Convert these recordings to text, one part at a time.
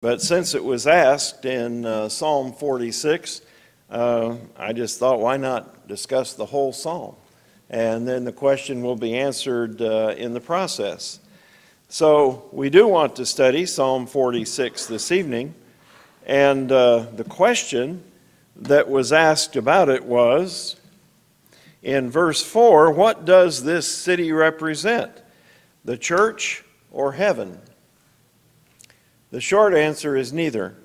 But since it was asked in Psalm 46, I just thought, why not discuss the whole psalm? And then the question will be answered in the process. So we do want to study Psalm 46 this evening. And the question that was asked about it was, in verse 4, what does this city represent? The church or heaven? The short answer is neither.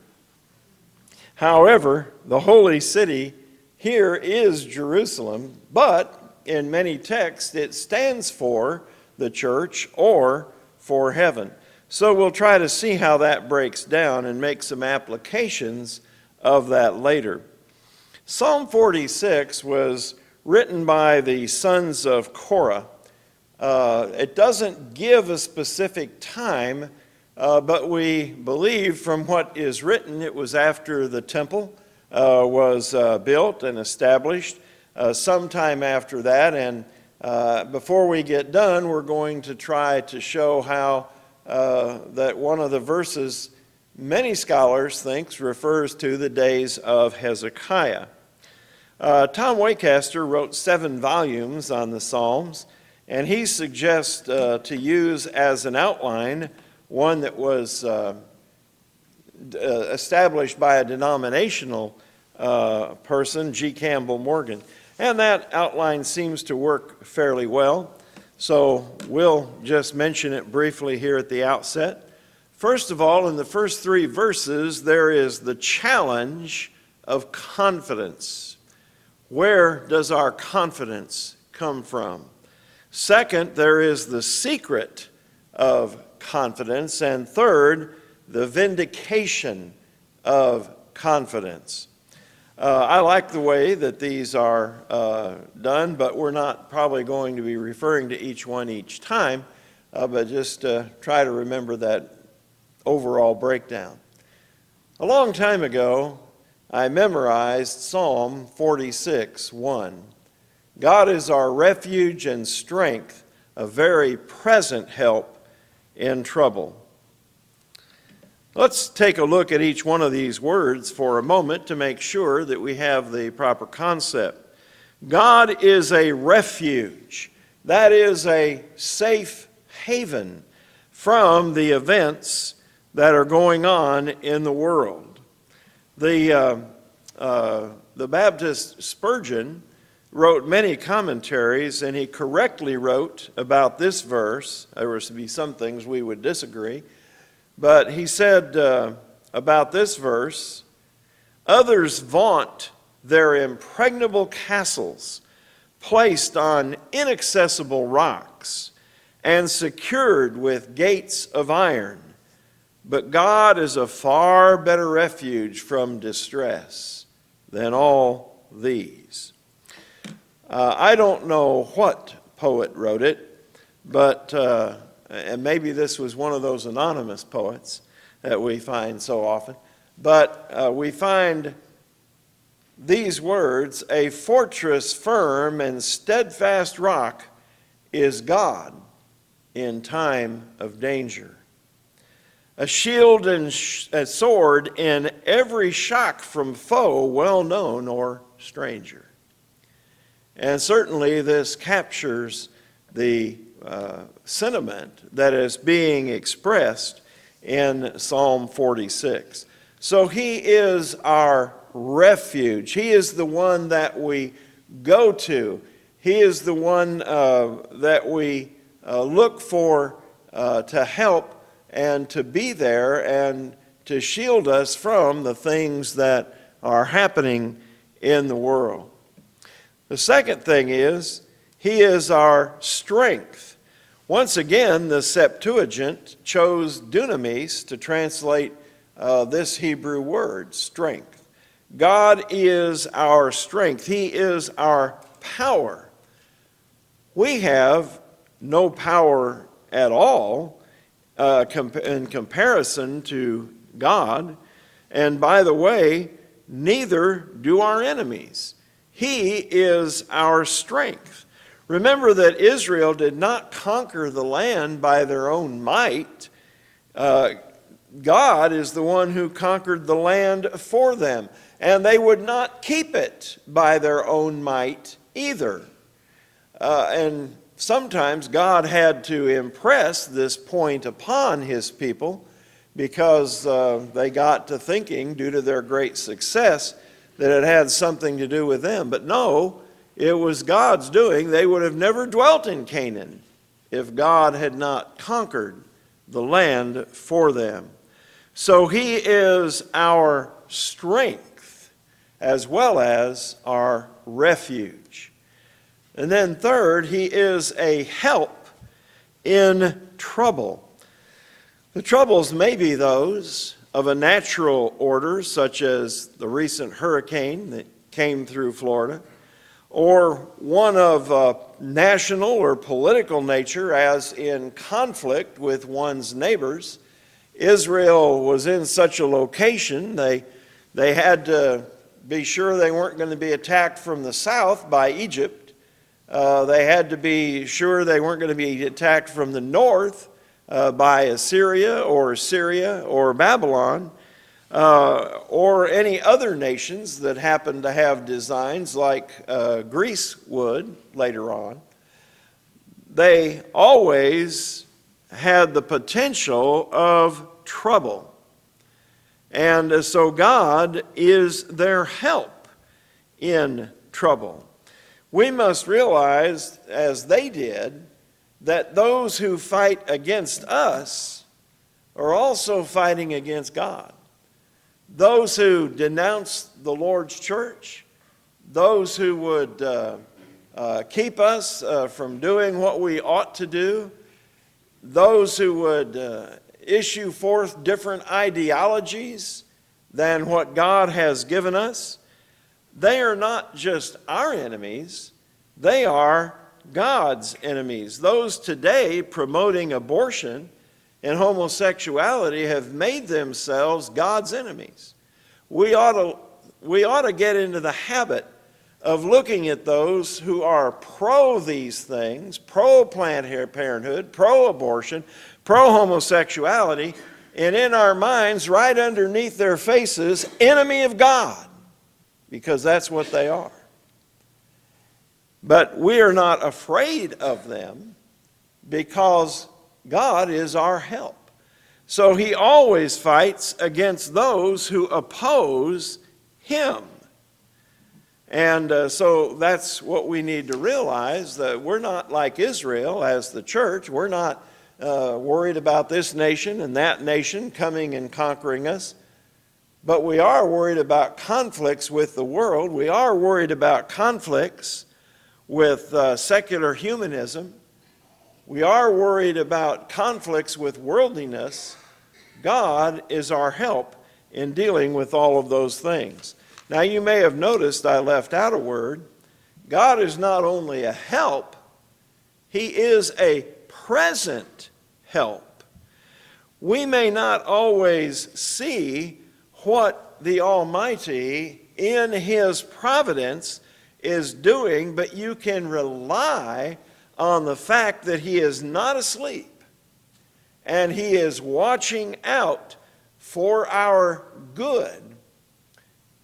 However, the holy city here is Jerusalem, but in many texts it stands for the church or for heaven. So we'll try to see how that breaks down and make some applications of that later. Psalm 46 was written by the sons of Korah. It doesn't give a specific time, but we believe from what is written, it was after the temple was built and established, sometime after that. And before we get done, we're going to try to show how that one of the verses many scholars think refers to the days of Hezekiah. Tom Waycaster wrote 7 volumes on the Psalms, and he suggests to use as an outline one that was established by a denominational person, G. Campbell Morgan. And that outline seems to work fairly well. So we'll just mention it briefly here at the outset. First of all, in the first 3 verses, there is the challenge of confidence. Where does our confidence come from? Second, there is the secret of confidence. And third, the vindication of confidence. I like the way that these are done, but we're not probably going to be referring to each one each time, but just try to remember that overall breakdown. A long time ago, I memorized Psalm 46:1. God is our refuge and strength, a very present help in trouble. Let's take a look at each one of these words for a moment to make sure that we have the proper concept. God is a refuge. That is a safe haven from the events that are going on in the world. The Baptist Spurgeon wrote many commentaries, and he correctly wrote about this verse. There would be some things we would disagree, but he said about this verse, others vaunt their impregnable castles placed on inaccessible rocks and secured with gates of iron. But God is a far better refuge from distress than all these. I don't know what poet wrote it, but and maybe this was one of those anonymous poets that we find so often. But we find these words, a fortress firm and steadfast rock is God in time of danger. A shield and a sword in every shock from foe, well known or stranger. And certainly this captures the sentiment that is being expressed in Psalm 46. So he is our refuge. He is the one that we go to. He is the one that we look for to help and to be there and to shield us from the things that are happening in the world. The second thing is, he is our strength. Once again, the Septuagint chose dunamis to translate this Hebrew word, strength. God is our strength. He is our power. We have no power at all in comparison to God. And by the way, neither do our enemies. He is our strength. Remember that Israel did not conquer the land by their own might. God is the one who conquered the land for them, and they would not keep it by their own might either. And sometimes God had to impress this point upon his people because they got to thinking, due to their great success, that it had something to do with them. But no, it was God's doing. They would have never dwelt in Canaan if God had not conquered the land for them. So he is our strength as well as our refuge. And then third, he is a help in trouble. The troubles may be those of a natural order, such as the recent hurricane that came through Florida, or one of national or political nature, as in conflict with one's neighbors. Israel was in such a location, they had to be sure they weren't going to be attacked from the south by Egypt. They had to be sure they weren't going to be attacked from the north by Assyria or Syria or Babylon, or any other nations that happened to have designs like Greece would later on. They always had the potential of trouble. And so God is their help in trouble. We must realize, as they did, that those who fight against us are also fighting against God. Those who denounce the Lord's church, those who would keep us from doing what we ought to do, those who would issue forth different ideologies than what God has given us, they are not just our enemies, they are God's enemies. Those today promoting abortion and homosexuality have made themselves God's enemies. We ought to get into the habit of looking at those who are pro these things, pro Planned Parenthood, pro abortion, pro homosexuality, and in our minds, right underneath their faces, enemy of God, because that's what they are. But we are not afraid of them because God is our help. So he always fights against those who oppose him. And so that's what we need to realize, that we're not like Israel as the church. We're not worried about this nation and that nation coming and conquering us. But we are worried about conflicts with the world. We are worried about conflicts with secular humanism. We are worried about conflicts with worldliness. God is our help in dealing with all of those things. Now, you may have noticed I left out a word. God is not only a help, he is a present help. We may not always see what the Almighty in his providence is doing, but you can rely on the fact that he is not asleep and he is watching out for our good.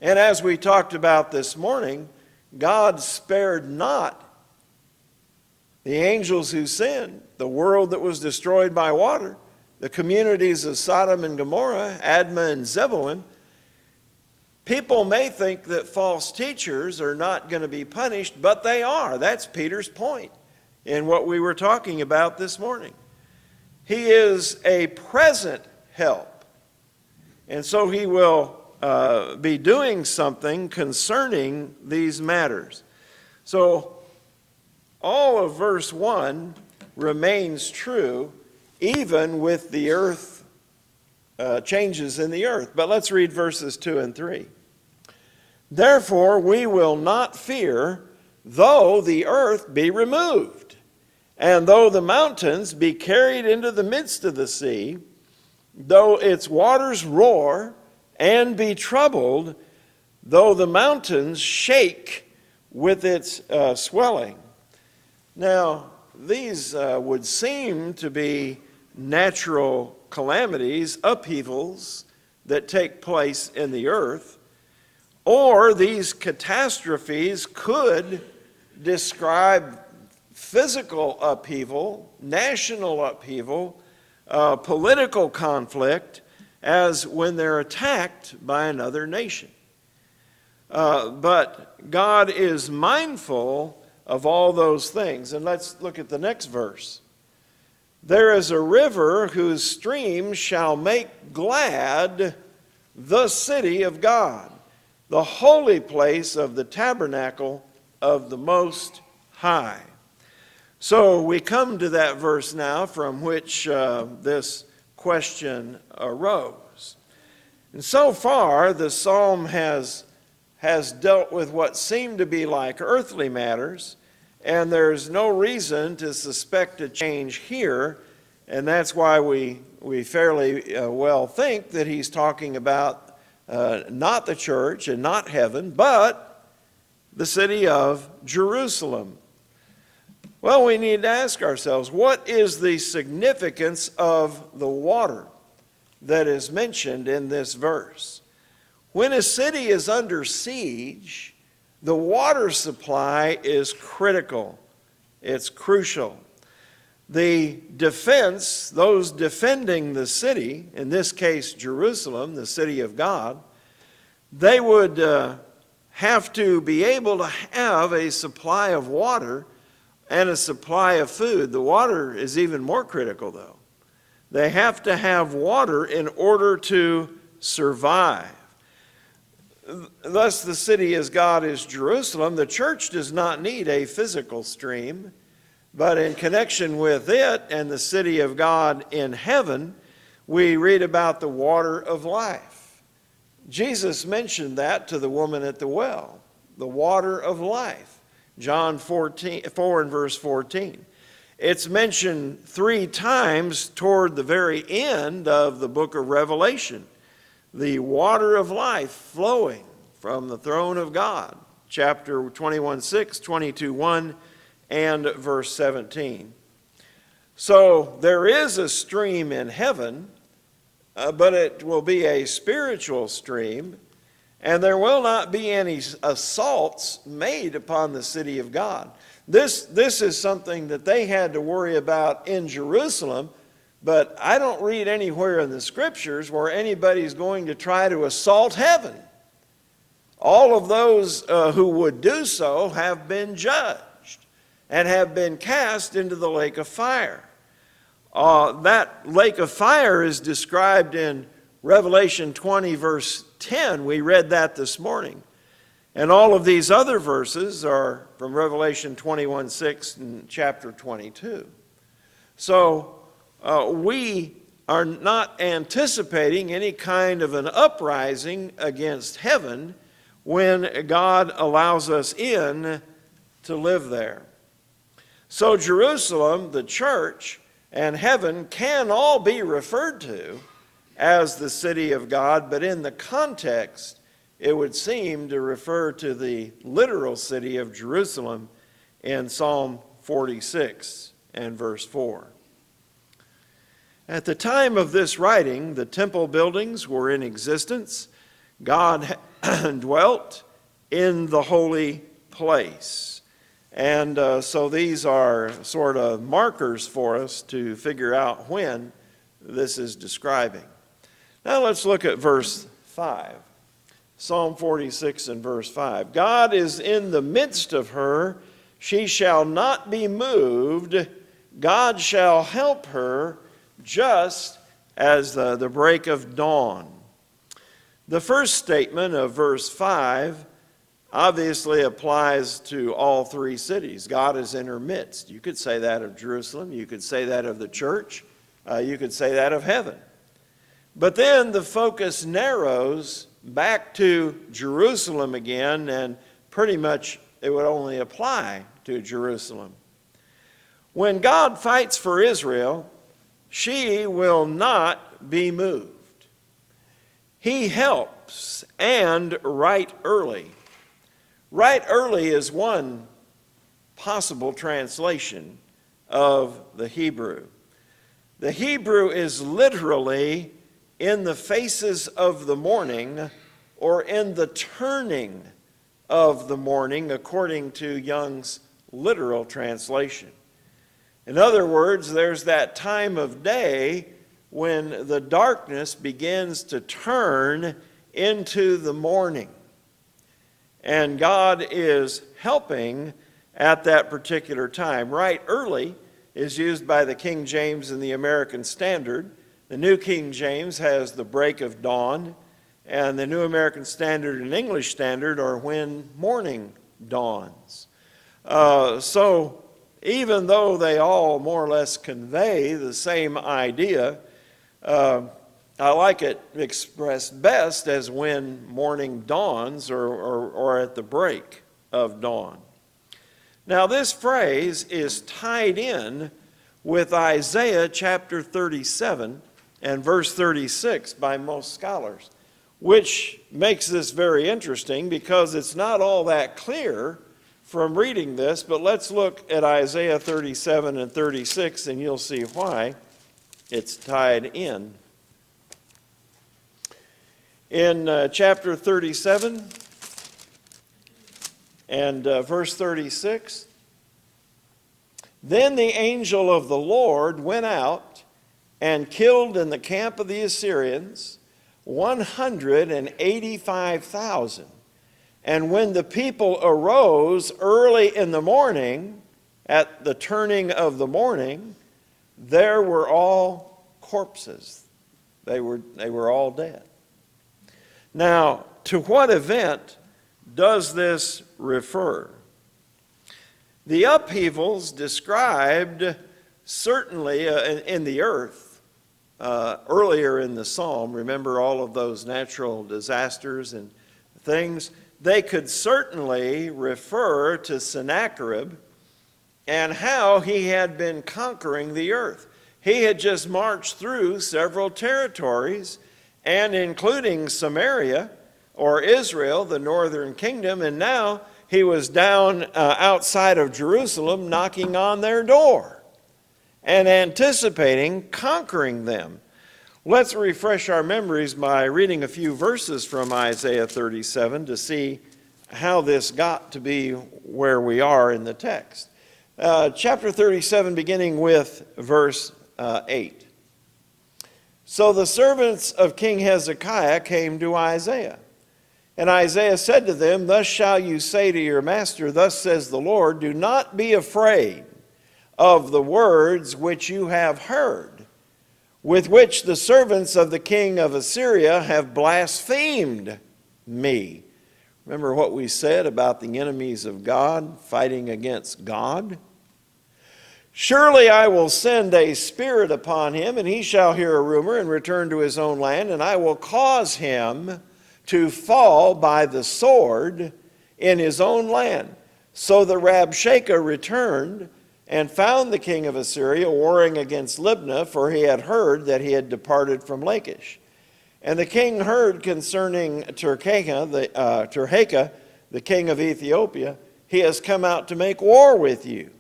And as we talked about this morning, God spared not the angels who sinned, the world that was destroyed by water, the communities of Sodom and Gomorrah, Admah and Zebulun. People may think that false teachers are not going to be punished, but they are. That's Peter's point in what we were talking about this morning. He is a present help. And so he will be doing something concerning these matters. So all of verse 1 remains true, even with the earth changes in the earth. But let's read verses 2 and 3. Therefore we will not fear, though the earth be removed, and though the mountains be carried into the midst of the sea, though its waters roar and be troubled, though the mountains shake with its swelling. Now, these would seem to be natural calamities, upheavals that take place in the earth, or these catastrophes could describe physical upheaval, national upheaval, political conflict, as when they're attacked by another nation. But God is mindful of all those things. And let's look at the next verse. There is a river whose streams shall make glad the city of God, the holy place of the tabernacle of the Most High. So we come to that verse now from which this question arose. And so far, the psalm has dealt with what seem to be like earthly matters, and there's no reason to suspect a change here, and that's why we fairly well think that he's talking about not the church and not heaven, but the city of Jerusalem. Well, we need to ask ourselves, what is the significance of the water that is mentioned in this verse? When a city is under siege, the water supply is critical. It's crucial. The defense, those defending the city, in this case Jerusalem, the city of God, they would have to be able to have a supply of water and a supply of food. The water is even more critical, though. They have to have water in order to survive. Thus, the city as God is Jerusalem. The church does not need a physical stream, but in connection with it and the city of God in heaven, we read about the water of life. Jesus mentioned that to the woman at the well, the water of life. John 4 and verse 14. It's mentioned 3 times toward the very end of the book of Revelation. The water of life flowing from the throne of God. Chapter 21:6, 22:1, and verse 17. So there is a stream in heaven, but it will be a spiritual stream, and there will not be any assaults made upon the city of God. This is something that they had to worry about in Jerusalem, but I don't read anywhere in the scriptures where anybody's going to try to assault heaven. All of those who would do so have been judged and have been cast into the lake of fire. That lake of fire is described in Revelation 20, verse 10. We read that this morning. And all of these other verses are from Revelation 21:6 and chapter 22. So we are not anticipating any kind of an uprising against heaven when God allows us in to live there. So Jerusalem, the church, and heaven can all be referred to as the city of God, but in the context, it would seem to refer to the literal city of Jerusalem in Psalm 46 and verse 4. At the time of this writing, the temple buildings were in existence. God dwelt in the holy place. And so these are sort of markers for us to figure out when this is describing. Now let's look at verse 5. Psalm 46 and verse 5. God is in the midst of her. She shall not be moved. God shall help her just as the break of dawn. The first statement of verse 5 obviously applies to all 3 cities. God is in her midst. You could say that of Jerusalem. You could say that of the church. You could say that of heaven. But then the focus narrows back to Jerusalem again, and pretty much it would only apply to Jerusalem. When God fights for Israel, she will not be moved. He helps, and right early. Right early is one possible translation of the Hebrew. The Hebrew is literally in the faces of the morning, or in the turning of the morning, according to Young's literal translation. In other words, there's that time of day when the darkness begins to turn into the morning. And God is helping at that particular time. Right early is used by the King James and the American Standard. The New King James has the break of dawn, and the New American Standard and English Standard are when morning dawns. So even though they all more or less convey the same idea, I like it expressed best as when morning dawns, or at the break of dawn. Now this phrase is tied in with Isaiah chapter 37 and verse 36 by most scholars, which makes this very interesting because it's not all that clear from reading this, but let's look at Isaiah 37 and 36 and you'll see why it's tied in. In chapter 37 and verse 36, "Then the angel of the Lord went out and killed in the camp of the Assyrians 185,000. And when the people arose early in the morning, at the turning of the morning, there were all corpses." They were all dead. Now, to what event does this refer? The upheavals described certainly in the earth earlier in the psalm, remember all of those natural disasters and things, they could certainly refer to Sennacherib and how he had been conquering the earth. He had just marched through several territories, and including Samaria, or Israel, the northern kingdom, and now he was down outside of Jerusalem knocking on their door and anticipating conquering them. Let's refresh our memories by reading a few verses from Isaiah 37 to see how this got to be where we are in the text. Chapter 37, beginning with verse 8. "So the servants of King Hezekiah came to Isaiah. And Isaiah said to them, 'Thus shall you say to your master, thus says the Lord, do not be afraid of the words which you have heard, with which the servants of the king of Assyria have blasphemed me.'" Remember what we said about the enemies of God fighting against God? "Surely I will send a spirit upon him, and he shall hear a rumor and return to his own land, and I will cause him to fall by the sword in his own land." So the Rabshakeh returned and found the king of Assyria warring against Libnah, for he had heard that he had departed from Lachish. And the king heard concerning Tirhakah, the king of Ethiopia, "He has come out to make war with you."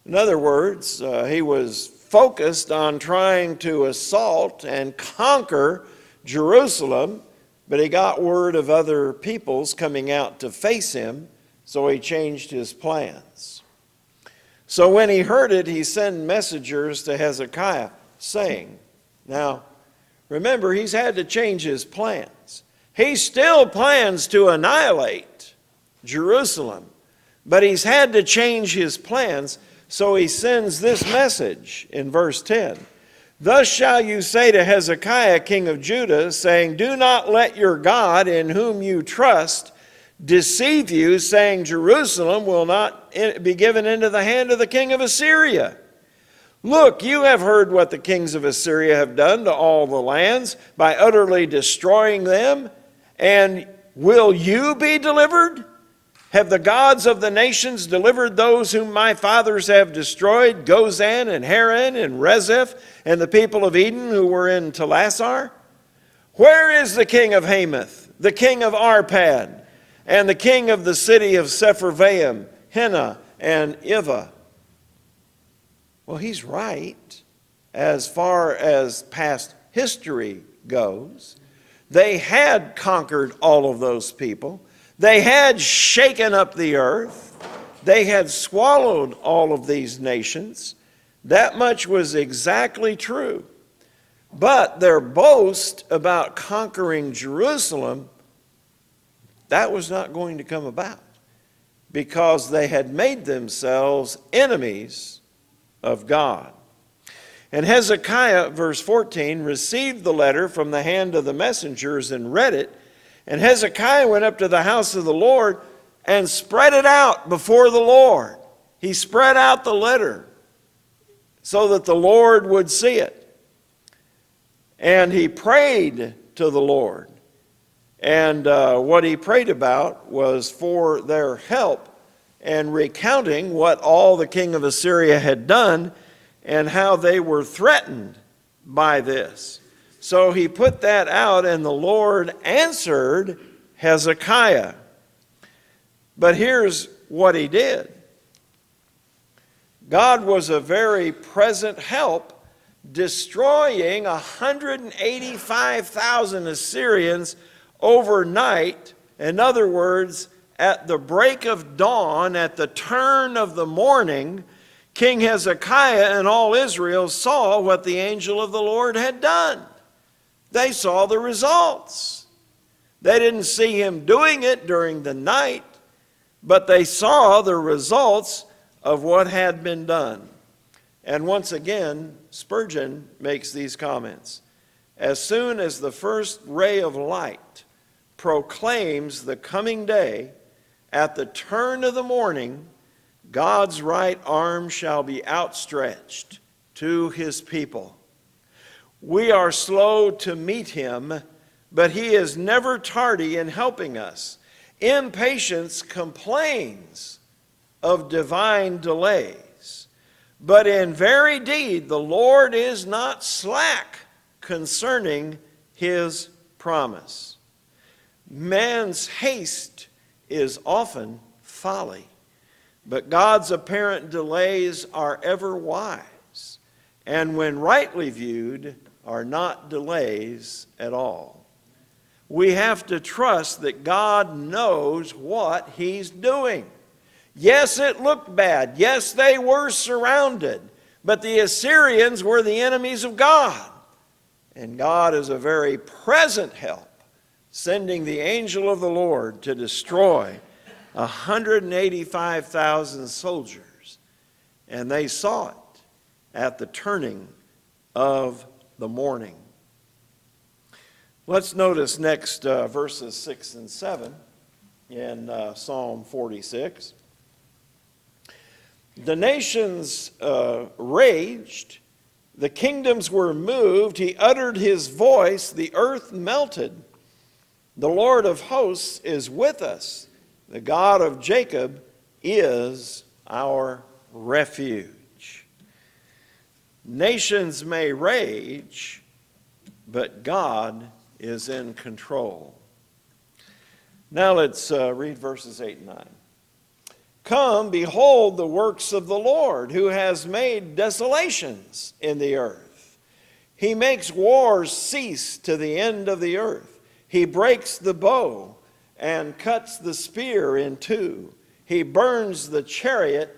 In other words, he was focused on trying to assault and conquer Jerusalem, but he got word of other peoples coming out to face him, so he changed his plans. So when he heard it, he sent messengers to Hezekiah, saying, now, remember, he's had to change his plans. He still plans to annihilate Jerusalem, but he's had to change his plans, so he sends this message in verse 10. "Thus shall you say to Hezekiah, king of Judah, saying, do not let your God in whom you trust deceive you, saying, Jerusalem will not be given into the hand of the king of Assyria. Look, you have heard what the kings of Assyria have done to all the lands by utterly destroying them, and will you be delivered? Have the gods of the nations delivered those whom my fathers have destroyed, Gozan and Haran and Rezeph, and the people of Eden who were in Telassar? Where is the king of Hamath, the king of Arpad, and the king of the city of Sepharvaim, Hena, and Ivah?" Well, he's right. as far as past history goes. They had conquered all of those people. They had shaken up the earth. They had swallowed all of these nations. That much was exactly true. But their boast about conquering Jerusalem, that was not going to come about, because they had made themselves enemies of God. And Hezekiah, verse 14, received the letter from the hand of the messengers and read it. And Hezekiah went up to the house of the Lord and spread it out before the Lord. He spread out the letter so that the Lord would see it. And he prayed to the Lord. And what he prayed about was for their help, and recounting what all the king of Assyria had done and how they were threatened by this. So he put that out, and the Lord answered Hezekiah. But here's what he did. God was a very present help, destroying 185,000 Assyrians overnight. In other words, at the break of dawn, at the turn of the morning, King Hezekiah and all Israel saw what the angel of the Lord had done. They saw the results. They didn't see him doing it during the night, but they saw the results of what had been done. And once again, Spurgeon makes these comments. As soon as the first ray of light proclaims the coming day, at the turn of the morning, God's right arm shall be outstretched to his people. We are slow to meet him, but he is never tardy in helping us. Impatience complains of divine delays, but in very deed the Lord is not slack concerning his promise. Man's haste is often folly, but God's apparent delays are ever wise, and when rightly viewed, are not delays at all. We have to trust that God knows what he's doing. Yes, it looked bad. Yes, they were surrounded, but the Assyrians were the enemies of God, and God is a very present help, sending the angel of the Lord to destroy 185,000 soldiers. And they saw it at the turning of the morning. Let's notice next verses 6 and 7 in Psalm 46. The nations raged, the kingdoms were moved, he uttered his voice, the earth melted. The Lord of hosts is with us. The God of Jacob is our refuge. Nations may rage, but God is in control. Now let's read verses 8 and 9. Come, behold the works of the Lord, who has made desolations in the earth. He makes wars cease to the end of the earth. He breaks the bow and cuts the spear in two. He burns the chariot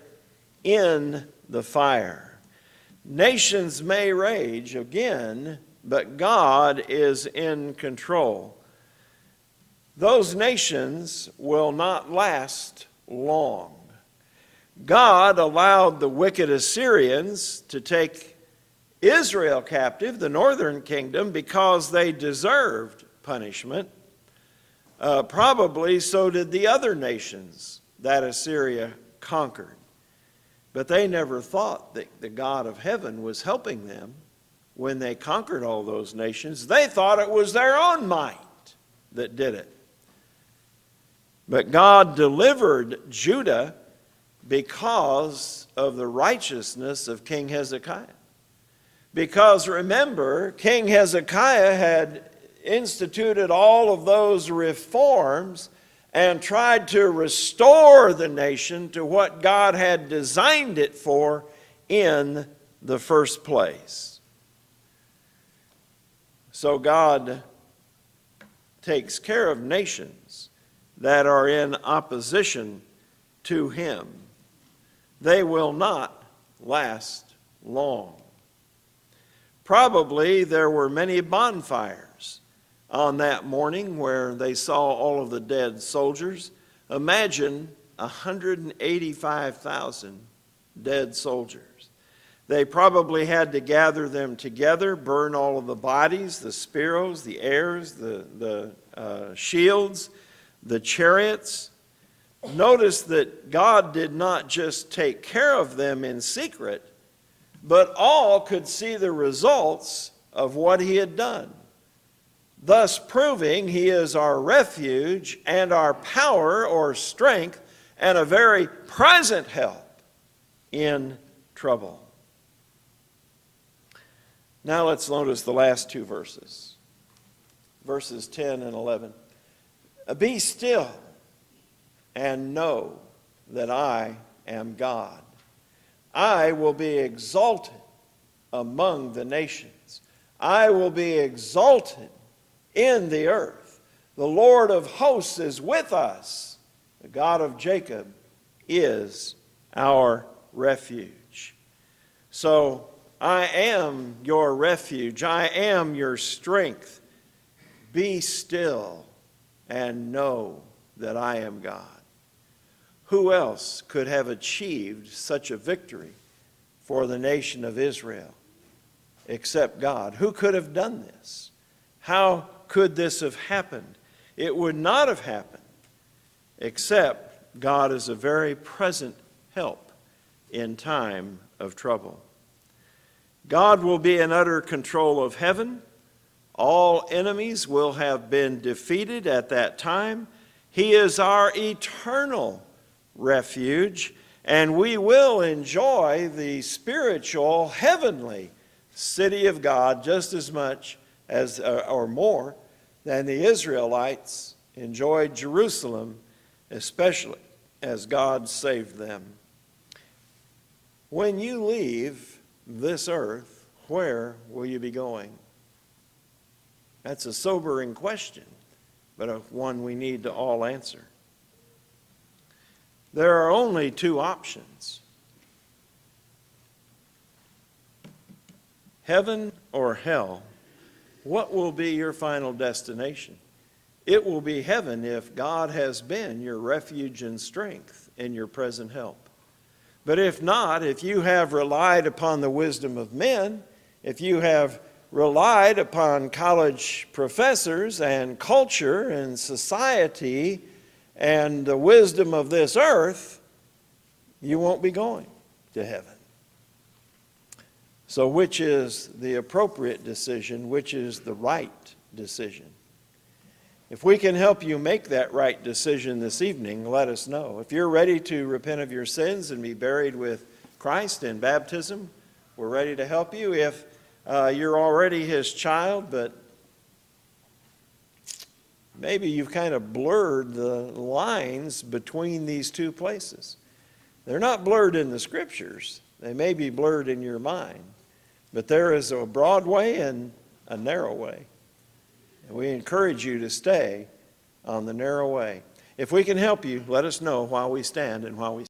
in the fire. Nations may rage again, but God is in control. Those nations will not last long. God allowed the wicked Assyrians to take Israel captive, the northern kingdom, because they deserved punishment. Probably so did the other nations that Assyria conquered. But they never thought that the God of heaven was helping them when they conquered all those nations. They thought it was their own might that did it. But God delivered Judah because of the righteousness of King Hezekiah. Because remember, King Hezekiah had instituted all of those reforms and tried to restore the nation to what God had designed it for in the first place. So God takes care of nations that are in opposition to him. They will not last long. Probably there were many bonfires on that morning where they saw all of the dead soldiers. Imagine 185,000 dead soldiers. They probably had to gather them together, burn all of the bodies, the spears, the arrows, the shields, the chariots. Notice that God did not just take care of them in secret, but all could see the results of what he had done, thus proving he is our refuge and our power or strength and a very present help in trouble. Now let's notice the last two verses, verses 10 and 11. Be still and know that I am God. I will be exalted among the nations. I will be exalted in the earth. The Lord of hosts is with us. The God of Jacob is our refuge. So I am your refuge. I am your strength. Be still and know that I am God. Who else could have achieved such a victory for the nation of Israel except God? Who could have done this? How could this have happened? It would not have happened except God is a very present help in time of trouble. God will be in utter control of heaven. All enemies will have been defeated at that time. He is our eternal refuge, and we will enjoy the spiritual, heavenly city of God just as much as, or more, than the Israelites enjoyed Jerusalem, especially as God saved them. When you leave this earth, where will you be going? That's a sobering question, but one we need to all answer. There are only two options: heaven or hell. What will be your final destination? It will be heaven if God has been your refuge and strength in your present help. But if not, if you have relied upon the wisdom of men, if you have relied upon college professors and culture and society and the wisdom of this earth, you won't be going to heaven. So which is the appropriate decision? Which is the right decision? If we can help you make that right decision this evening, let us know. If you're ready to repent of your sins and be buried with Christ in baptism, we're ready to help you. If you're already his child, but maybe you've kind of blurred the lines between these two places. They're not blurred in the scriptures. They may be blurred in your mind. But there is a broad way and a narrow way. And we encourage you to stay on the narrow way. If we can help you, let us know while we stand and while we